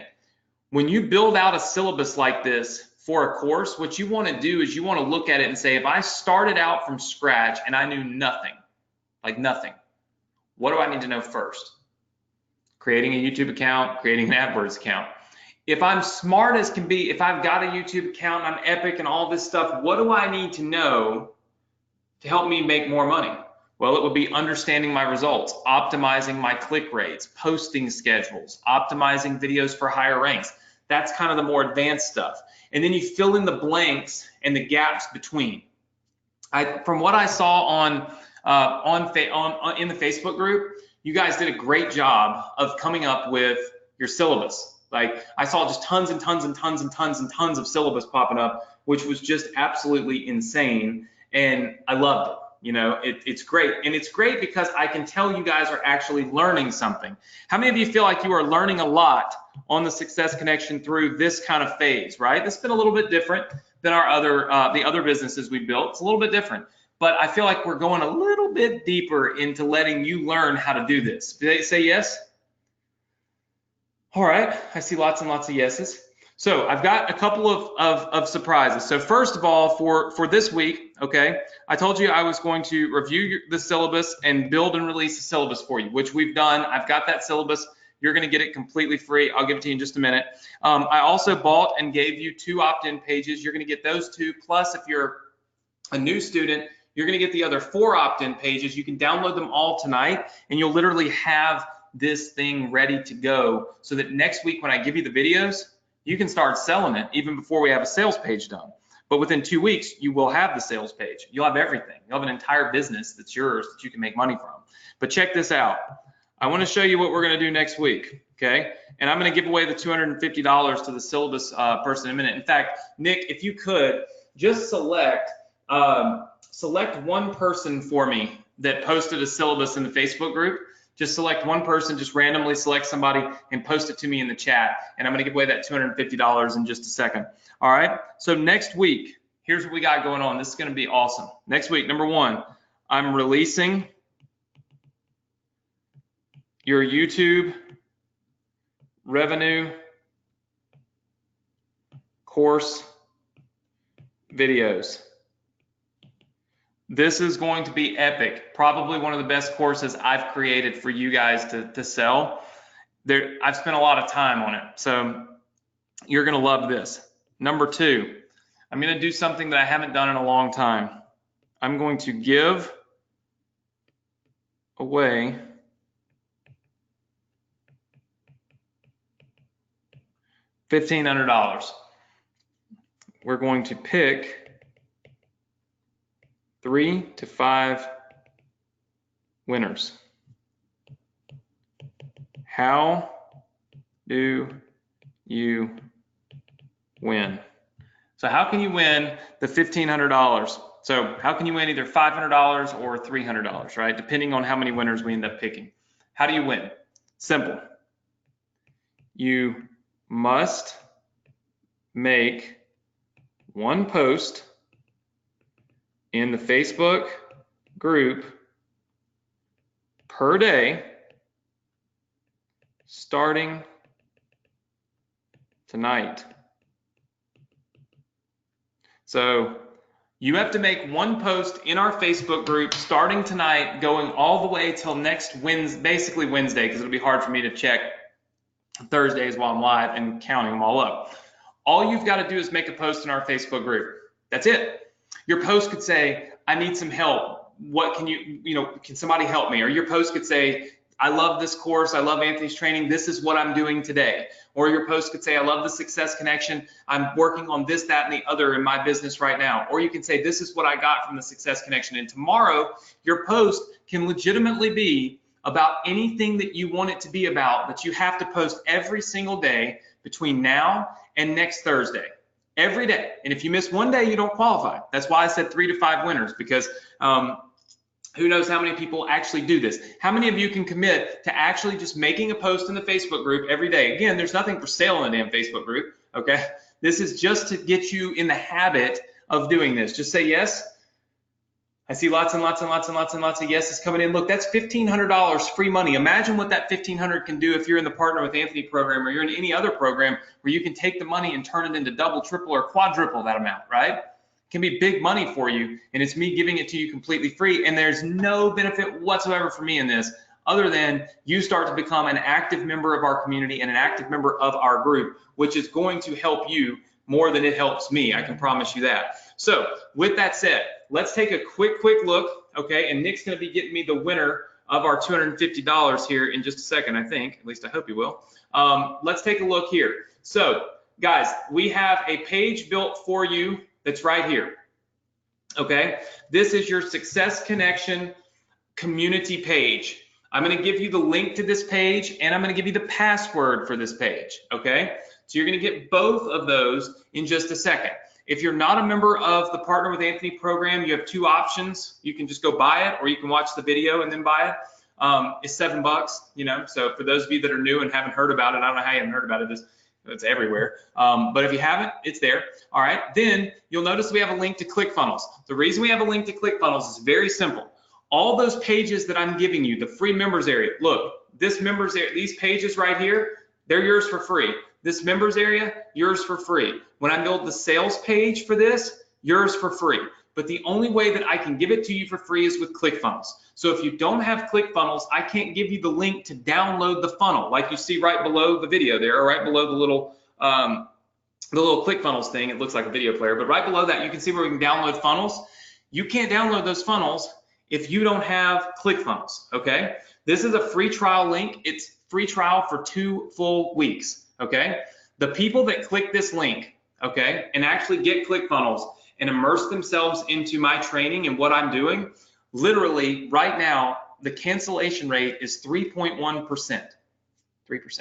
When you build out a syllabus like this for a course, what you want to do is you want to look at it and say, if I started out from scratch and I knew nothing, like nothing, what do I need to know first? Creating a YouTube account, creating an AdWords account. If I'm smart as can be, if I've got a YouTube account, I'm epic and all this stuff, what do I need to know to help me make more money? Well, it would be understanding my results, optimizing my click rates, posting schedules, optimizing videos for higher ranks. That's kind of the more advanced stuff. And then you fill in the blanks and the gaps between. From what I saw in the Facebook group, you guys did a great job of coming up with your syllabus. Like I saw just tons and tons and tons and tons and tons of syllabus popping up, which was just absolutely insane. And I loved it. You know, it's great. And it's great because I can tell you guys are actually learning something. How many of you feel like you are learning a lot on the Success Connection through this kind of phase, right? This has been a little bit different than our the other businesses we built. It's a little bit different, but I feel like we're going a little bit deeper into letting you learn how to do this. Did they say yes? All right, I see lots and lots of yeses. So I've got a couple of surprises. So first of all, for this week, okay, I told you I was going to review the syllabus and build and release the syllabus for you, which we've done. I've got that syllabus. You're going to get it completely free. I'll give it to you in just a minute. I also bought and gave you 2 opt-in pages. You're going to get those 2. Plus, if you're a new student, you're going to get the other 4 opt-in pages. You can download them all tonight, and you'll literally have this thing ready to go so that next week when I give you the videos, you can start selling it even before we have a sales page done. But within 2 weeks, you will have the sales page. You'll have everything. You'll have an entire business that's yours that you can make money from. But check this out. I want to show you what we're going to do next week, okay? And I'm going to give away the $250 to the syllabus person in a minute. In fact, Nick, if you could, just select one person for me that posted a syllabus in the Facebook group. Just select one person, just randomly select somebody and post it to me in the chat. And I'm going to give away that $250 in just a second. All right, so next week, here's what we got going on. This is going to be awesome. Next week, number 1, I'm releasing your YouTube revenue course videos. This is going to be epic. Probably one of the best courses I've created for you guys to sell. I've spent a lot of time on it, so you're going to love this. Number 2, I'm going to do something that I haven't done in a long time. I'm going to give away $1,500. We're going to pick 3 to 5 winners. How do you win? So how can you win the $1,500? So how can you win either $500 or $300, right? Depending on how many winners we end up picking. How do you win? Simple. You must make one post in the Facebook group per day starting tonight. So you have to make one post in our Facebook group starting tonight, going all the way till next Wednesday, basically Wednesday, because it'll be hard for me to check Thursdays while I'm live and counting them all up. All you've got to do is make a post in our Facebook group. That's it. Your post could say, I need some help. What can can somebody help me? Or your post could say, I love this course. I love Anthony's training. This is what I'm doing today. Or your post could say, I love the Success Connection. I'm working on this, that, and the other in my business right now. Or you can say, this is what I got from the Success Connection. And tomorrow, your post can legitimately be about anything that you want it to be about, but you have to post every single day between now and next Thursday. Every day. And if you miss one day, you don't qualify. That's why I said 3 to 5 winners, because who knows how many people actually do this. How many of you can commit to actually just making a post in the Facebook group every day? Again, there's nothing for sale in the damn Facebook group, okay? This is just to get you in the habit of doing this. Just say yes. I see lots and lots and lots and lots and lots of yeses coming in. Look, that's $1,500 free money. Imagine what that $1,500 can do if you're in the Partner with Anthony program, or you're in any other program where you can take the money and turn it into double, triple, or quadruple that amount, right? It can be big money for you, and it's me giving it to you completely free, and there's no benefit whatsoever for me in this other than you start to become an active member of our community and an active member of our group, which is going to help you more than it helps me. I can promise you that. So with that said, let's take a quick look, okay? And Nick's going to be getting me the winner of our $250 here in just a second, I think. At least I hope he will. Let's take a look here. So, guys, we have a page built for you that's right here, okay? This is your Success Connection community page. I'm going to give you the link to this page, and I'm going to give you the password for this page, okay? So you're going to get both of those in just a second. If you're not a member of the Partner with Anthony program, you have two options. You can just go buy it, or you can watch the video and then buy it. It's $7, you know. So for those of you that are new and haven't heard about it, I don't know how you haven't heard about it. It's everywhere. But if you haven't, it's there. All right. Then you'll notice we have a link to ClickFunnels. The reason we have a link to ClickFunnels is very simple. All those pages that I'm giving you, the free members area, look, this members area, these pages right here, they're yours for free. This members area, yours for free. When I build the sales page for this, yours for free. But the only way that I can give it to you for free is with ClickFunnels. So if you don't have ClickFunnels, I can't give you the link to download the funnel, like you see right below the video there, or right below the little ClickFunnels thing. It looks like a video player, but right below that, you can see where we can download funnels. You can't download those funnels if you don't have ClickFunnels, okay? This is a free trial link. It's free trial for 2 full weeks, okay? The people that click this link, okay, and actually get ClickFunnels and immerse themselves into my training and what I'm doing, literally right now, the cancellation rate is 3.1%, 3%.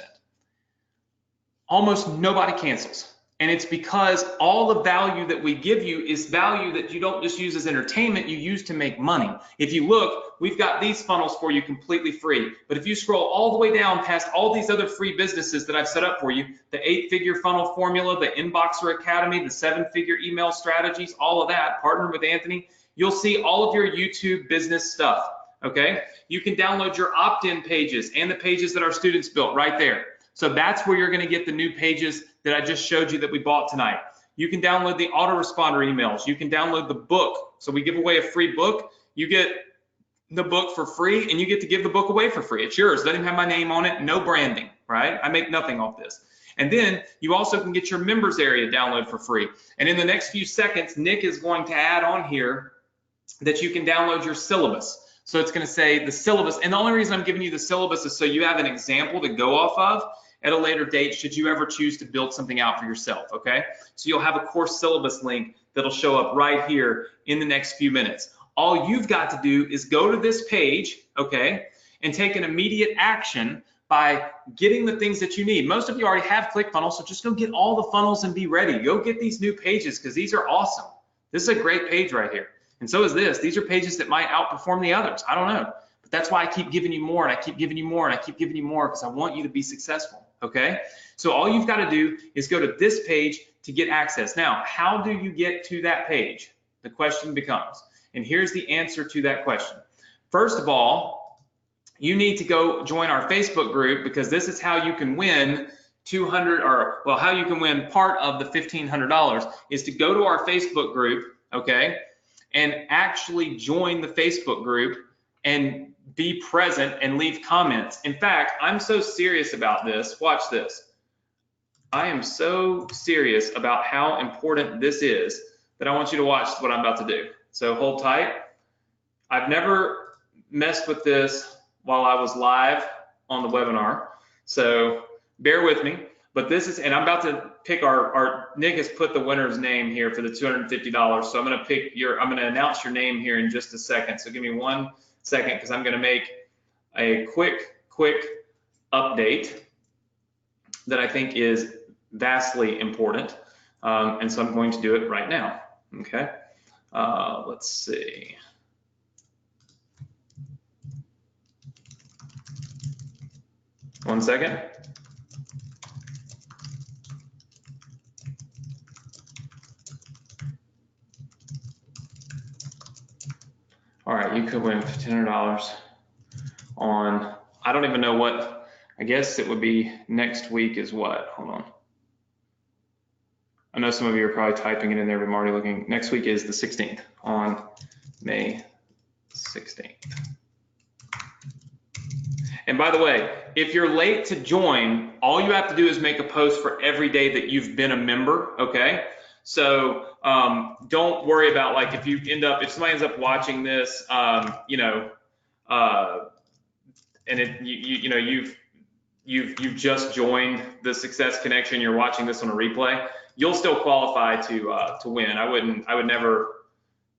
Almost nobody cancels. And it's because all the value that we give you is value that you don't just use as entertainment, you use to make money. If you look, we've got these funnels for you completely free. But if you scroll all the way down past all these other free businesses that I've set up for you, the 8-figure funnel formula, the Inboxer Academy, the 7-figure email strategies, all of that, Partner with Anthony, you'll see all of your YouTube business stuff, okay? You can download your opt-in pages and the pages that our students built right there. So that's where you're going to get the new pages that I just showed you that we bought tonight. You can download the autoresponder emails. You can download the book. So we give away a free book. You get the book for free, and you get to give the book away for free. It's yours. It doesn't even have my name on it. No branding, right? I make nothing off this. And then you also can get your members area download for free. And in the next few seconds, Nick is going to add on here that you can download your syllabus. So it's going to say the syllabus. And the only reason I'm giving you the syllabus is so you have an example to go off of at a later date should you ever choose to build something out for yourself, okay? So you'll have a course syllabus link that'll show up right here in the next few minutes. All you've got to do is go to this page, okay, and take an immediate action by getting the things that you need. Most of you already have ClickFunnels, so just go get all the funnels and be ready. Go get these new pages because these are awesome. This is a great page right here. And so is this. These are pages that might outperform the others. I don't know. But that's why I keep giving you more, and I keep giving you more, and I keep giving you more because I want you to be successful, okay? So all you've got to do is go to this page to get access. Now, how do you get to that page? The question becomes, and here's the answer to that question. First of all, you need to go join our Facebook group because this is how you can win how you can win part of the $1,500 is to go to our Facebook group, okay, and actually join the Facebook group and be present and leave comments. In fact, I'm so serious about this. Watch this. I am so serious about how important this is that I want you to watch what I'm about to do. So hold tight. I've never messed with this while I was live on the webinar, so bear with me. But this is, and I'm about to pick Nick has put the winner's name here for the $250. So I'm going to announce your name here in just a second. So give me 1 second because I'm going to make a quick update that I think is vastly important. And so I'm going to do it right now. Okay. Let's see. One second. All right, you could win $1,500 on, I don't even know what, I guess it would be next week is what? Hold on. I know some of you are probably typing it in there, but I'm already looking. Next week is the 16th, on May 16th. And by the way, if you're late to join, all you have to do is make a post for every day that you've been a member, okay? So don't worry about like if somebody ends up watching this, and you've just joined the Success Connection, you're watching this on a replay, you'll still qualify to win. I would never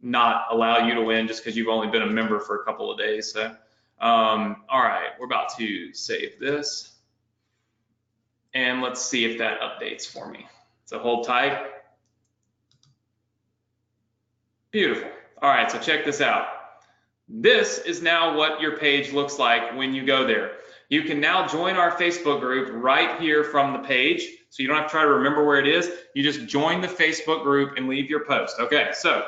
not allow you to win just because you've only been a member for a couple of days. So all right, we're about to save this, and let's see if that updates for me. So hold tight. Beautiful. All right, so check this out. This is now what your page looks like when you go there. You can now join our Facebook group right here from the page. So you don't have to try to remember where it is. You just join the Facebook group and leave your post. Okay, so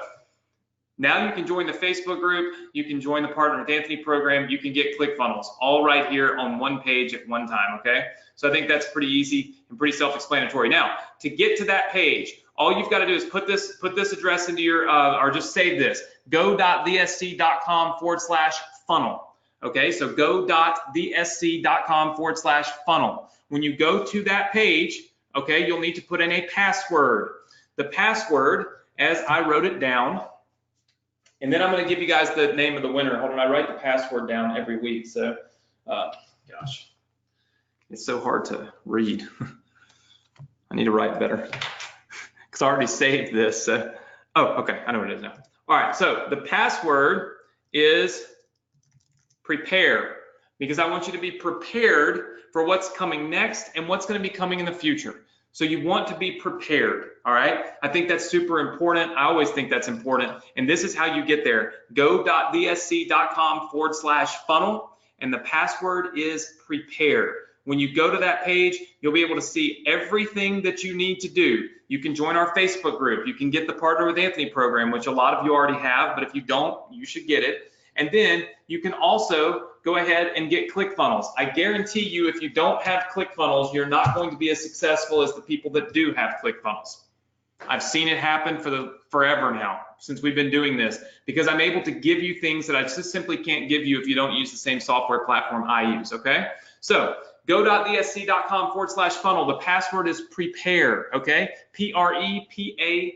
now you can join the Facebook group. You can join the Partner with Anthony program. You can get ClickFunnels all right here on one page at one time, okay? So I think that's pretty easy and pretty self-explanatory. Now, to get to that page, all you've got to do is put this address into your, or just save this, go.thesc.com/funnel. Okay, so go.thesc.com/funnel. When you go to that page, okay, you'll need to put in a password. The password, as I wrote it down, and then I'm going to give you guys the name of the winner. Hold on, I write the password down every week, so gosh, it's so hard to read. I need to write better because I already saved this. Oh, okay, I know what it is now. All right, so the password is prepare, because I want you to be prepared for what's coming next and what's going to be coming in the future. So you want to be prepared, all right? I think that's super important. I always think that's important. And this is how you get there. Go.thesc.com/funnel, and the password is prepare. When you go to that page, you'll be able to see everything that you need to do. You can join our Facebook group. You can get the Partner with Anthony program, which a lot of you already have, but if you don't, you should get it. And then you can also go ahead and get ClickFunnels. I guarantee you, if you don't have ClickFunnels, you're not going to be as successful as the people that do have ClickFunnels. I've seen it happen for forever now, since we've been doing this, because I'm able to give you things that I just simply can't give you if you don't use the same software platform I use, okay? So go.thesc.com/funnel. The password is prepare, okay? P-R-E-P-A-R-E,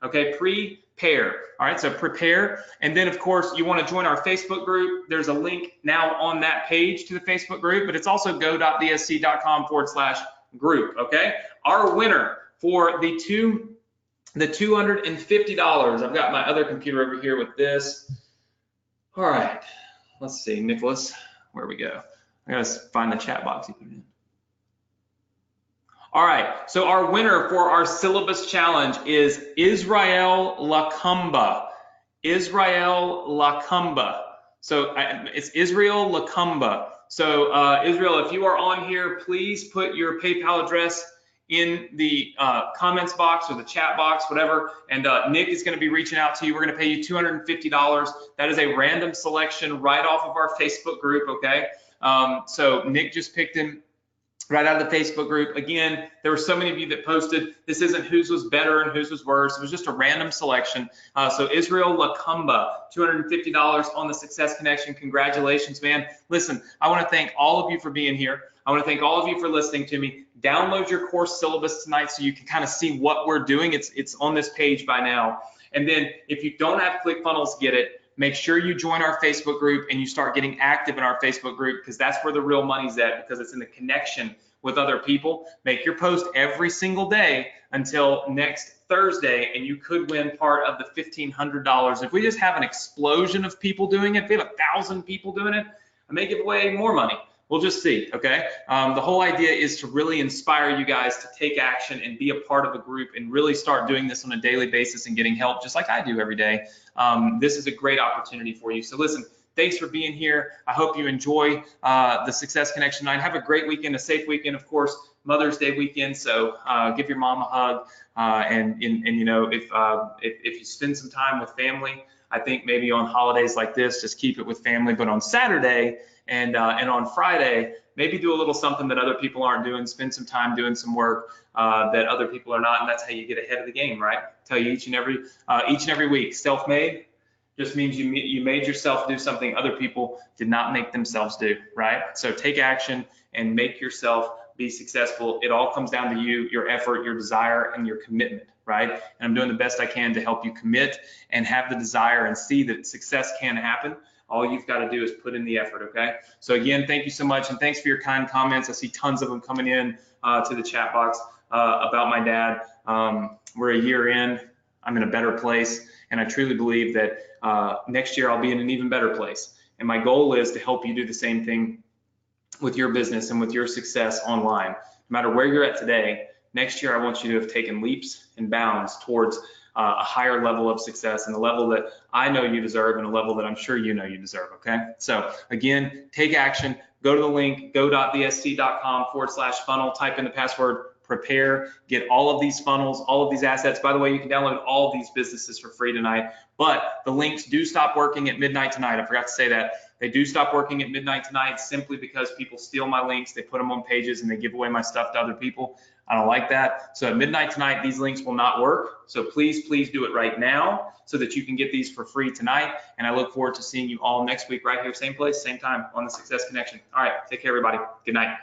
okay? Prepare. All right, so prepare. And then, of course, you want to join our Facebook group. There's a link now on that page to the Facebook group, but it's also go.thesc.com/group, okay? Our winner for the $250. I've got my other computer over here with this. All right, let's see, Nicholas, where we go? I gotta find the chat box you put in. All right, so our winner for our syllabus challenge is Israel Lacumba. Israel Lacumba. So it's Israel Lacumba. So Israel, if you are on here, please put your PayPal address in the comments box or the chat box, whatever, and Nick is going to be reaching out to you. We're going to pay you $250. That is a random selection right off of our Facebook group, okay? So Nick just picked him right out of the Facebook group. Again, there were so many of you that posted. This isn't whose was better and whose was worse. It was just a random selection. So Israel Lacumba, $250 on the Success Connection. Congratulations, man. Listen, I want to thank all of you for being here. I want to thank all of you for listening to me. Download your course syllabus tonight so you can kind of see what we're doing. It's on this page by now. And then if you don't have ClickFunnels, get it. Make sure you join our Facebook group and you start getting active in our Facebook group, because that's where the real money's at, because it's in the connection with other people. Make your post every single day until next Thursday, and you could win part of the $1,500. If we just have an explosion of people doing it, if we have 1,000 people doing it, I may give away more money. We'll just see, okay? The whole idea is to really inspire you guys to take action and be a part of a group and really start doing this on a daily basis and getting help just like I do every day. This is a great opportunity for you. So listen, thanks for being here. I hope you enjoy the Success Connection night. Have a great weekend, a safe weekend, of course, Mother's Day weekend. So give your mom a hug. And you know, if you spend some time with family, I think maybe on holidays like this, just keep it with family. But on Saturday and on Friday, maybe do a little something that other people aren't doing. Spend some time doing some work that other people are not, and that's how you get ahead of the game, right? I tell you each and every week, self-made just means you made yourself do something other people did not make themselves do, right? So take action and make yourself be successful. It all comes down to you, your effort, your desire, and your commitment, right? And I'm doing the best I can to help you commit and have the desire and see that success can happen. All you've got to do is put in the effort, okay? So again, thank you so much, and thanks for your kind comments. I see tons of them coming in to the chat box about my dad. We're a year in. I'm in a better place, and I truly believe that next year I'll be in an even better place. And my goal is to help you do the same thing with your business and with your success online. No matter where you're at today, next year I want you to have taken leaps and bounds towards a higher level of success and a level that I know you deserve and a level that I'm sure you know you deserve, okay? So again, take action, go to the link, go.thest.com/funnel, type in the password prepare, get all of these funnels, all of these assets. By the way, you can download all of these businesses for free tonight, but the links do stop working at midnight tonight. I forgot to say that. They do stop working at midnight tonight simply because people steal my links, they put them on pages, and they give away my stuff to other people. I don't like that. So at midnight tonight, these links will not work. So please, please do it right now so that you can get these for free tonight. And I look forward to seeing you all next week right here, same place, same time on the Success Connection. All right, take care, everybody. Good night.